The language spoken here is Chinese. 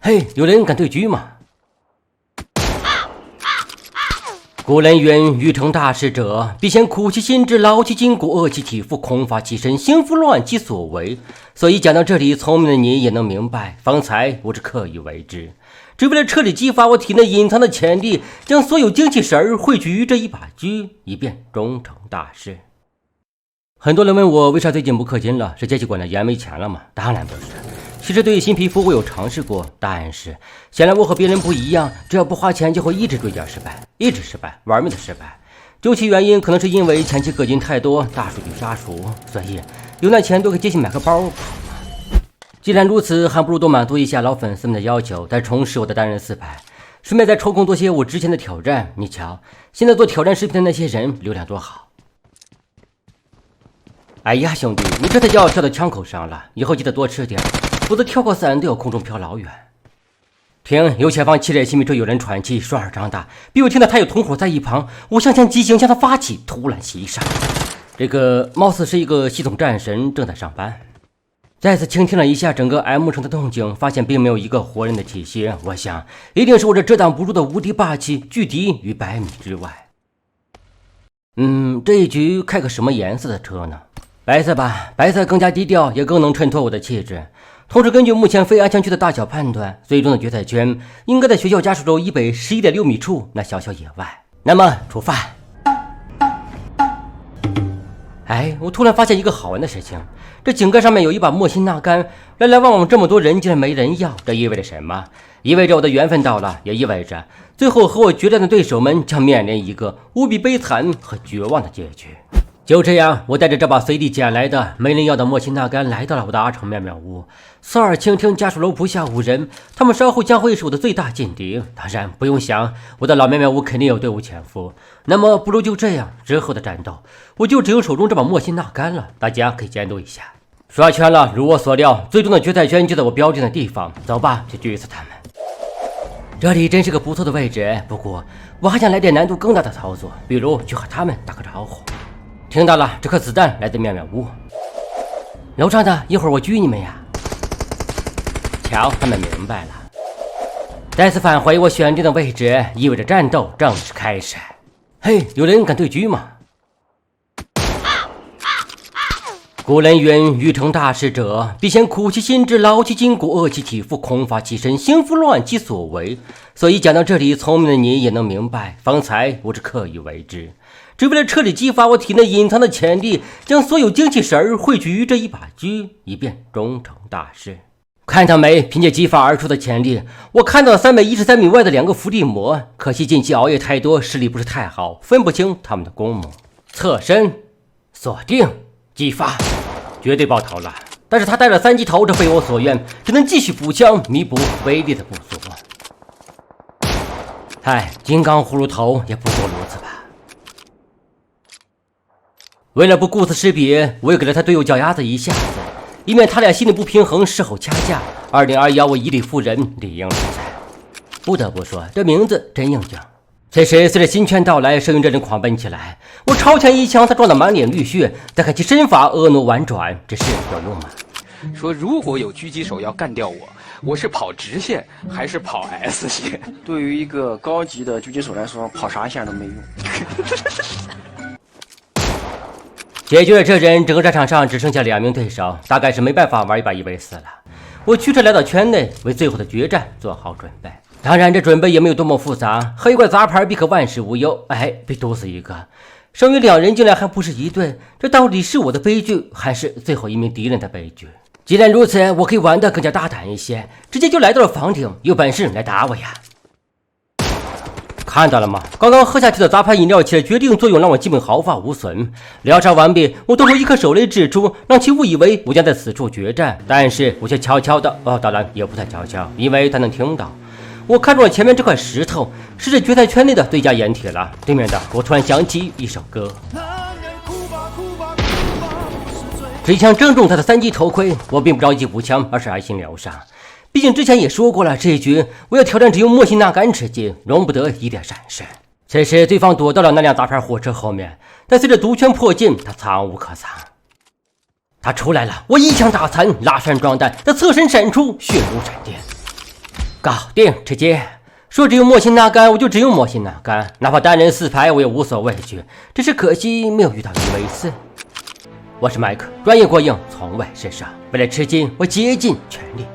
嘿，有人敢对狙吗？古人云：欲成大事者，必先苦其心志，劳其筋骨，饿其体肤，空乏其身，行拂乱其所为。所以讲到这里，聪明的你也能明白，方才我是刻意为之，只为了彻底激发我体内隐藏的潜力，将所有精气神汇聚于这一把狙，以便终成大事。很多人问我为啥最近不氪金了？是节气管的盐没钱了吗？当然不是。其实对于新皮肤我有尝试过，答案是显然我和别人不一样，只要不花钱就会一直追加失败，一直失败，玩命的失败。究其原因，可能是因为前期氪金太多，大数据杀熟，所以有那钱多给杰西买个包。既然如此，还不如多满足一下老粉丝们的要求，再重拾我的单人4排，顺便再抽空做些我之前的挑战。你瞧，现在做挑战视频的那些人流量多好。哎呀，兄弟，你这才叫跳到枪口上了，以后记得多吃点，否则跳过伞都要空中飘老远。听，右前方7列新米车有人喘气，双耳张大，比我听到他有同伙在一旁，我向前疾行，向他发起突然袭杀。这个貌似是一个系统战神，正在上班。再次倾听了一下整个 M 城的动静，发现并没有一个活人的体系，我想一定是我这遮挡不住的无敌霸气，拒敌于100米之外。这一局开个什么颜色的车呢？白色吧，白色更加低调，也更能衬托我的气质。同时根据目前非安全区的大小判断，最终的决赛圈应该在学校家属楼以北11.6米处那小小野外。那么出发。哎，我突然发现一个好玩的事情，这井盖上面有一把莫辛纳甘，来来往往这么多人竟然没人要，这意味着什么？意味着我的缘分到了，也意味着最后和我决战的对手们将面临一个无比悲惨和绝望的结局。就这样，我带着这把随地捡来的没人要的莫辛纳甘来到了我的阿城妙妙屋。侧耳倾听家属楼不下无人，他们稍后将会是我的最大劲敌。当然不用想，我的老妙妙屋肯定有队伍潜伏。那么不如就这样，之后的战斗我就只有手中这把莫辛纳甘了，大家可以监督一下。刷圈了，如我所料，最终的决赛圈就在我标定的地方。走吧，去狙死他们。这里真是个不错的位置，不过我还想来点难度更大的操作，比如去和他们打个招呼。听到了，这颗子弹来自妙妙屋。楼上的，一会儿我狙你们呀。瞧，他们明白了。再次返回我选定的位置，意味着战斗正式开始。嘿，有人敢对狙吗？古人云：欲成大事者，必先苦其心志，劳其筋骨，饿其体肤，空乏其身，行拂乱其所为。所以讲到这里，聪明的你也能明白，方才我是刻意为之，只为了彻底激发我体内隐藏的潜力，将所有精气神汇聚于这一把狙，以便终成大事。看到没？凭借激发而出的潜力，我看到了313米外的2个伏地魔，可惜近期熬夜太多，视力不是太好，分不清他们的攻谋。侧身，锁定，激发，绝对爆头了。但是他带了3级头，这非我所愿，只能继续补枪，弥补威力的不足。嗨，金刚葫芦头也不过如此吧。为了不顾此失彼，我又给了他队友脚丫子一下子，以免他俩心里不平衡，事后掐架。2021我以理服人，理应如此。不得不说，这名字真应景。此时随着新圈到来，摄影这人狂奔起来，我朝前一枪，他撞得满脸绿血，再看其身法婀娜婉转，这是有用吗？说如果有狙击手要干掉我是跑直线还是跑 S 线？对于一个高级的狙击手来说，跑啥线都没用。解决了这人，整个战场上只剩下2名对手，大概是没办法玩一把1 v 4了。我驱车来到圈内，为最后的决战做好准备。当然这准备也没有多么复杂，喝一罐杂牌必可万事无忧。哎，被毒死一个，剩余2人竟然还不是一队，这到底是我的悲剧，还是最后一名敌人的悲剧？既然如此，我可以玩得更加大胆一些，直接就来到了房顶，有本事来打我呀！看到了吗？刚刚喝下去的杂牌饮料起了决定作用，让我基本毫发无损。疗伤完毕，我动出一颗手雷掷出，让其误以为我将在此处决战，但是我却悄悄的，当然也不太悄悄，因为他能听到。我看中了前面这块石头，是这决赛圈内的最佳掩体了。对面的，我突然想起一首歌。这一枪正中他的3级头盔，我并不着急补枪，而是爱心疗伤。毕竟之前也说过了，这一局我要挑战只用莫辛纳甘吃鸡，容不得一点闪失。此时对方躲到了那辆杂牌货车后面，但随着毒圈迫近，他藏无可藏。他出来了，我一枪打残，拉山撞弹，他侧身闪出，血如闪电。搞定，吃鸡。说只用莫辛纳甘，我就只用莫辛纳甘，哪怕单人4排我也无所畏惧。只是可惜没有遇到伊维斯。我是麦克，专业过硬，从未失手。为了吃鸡，我竭尽全力。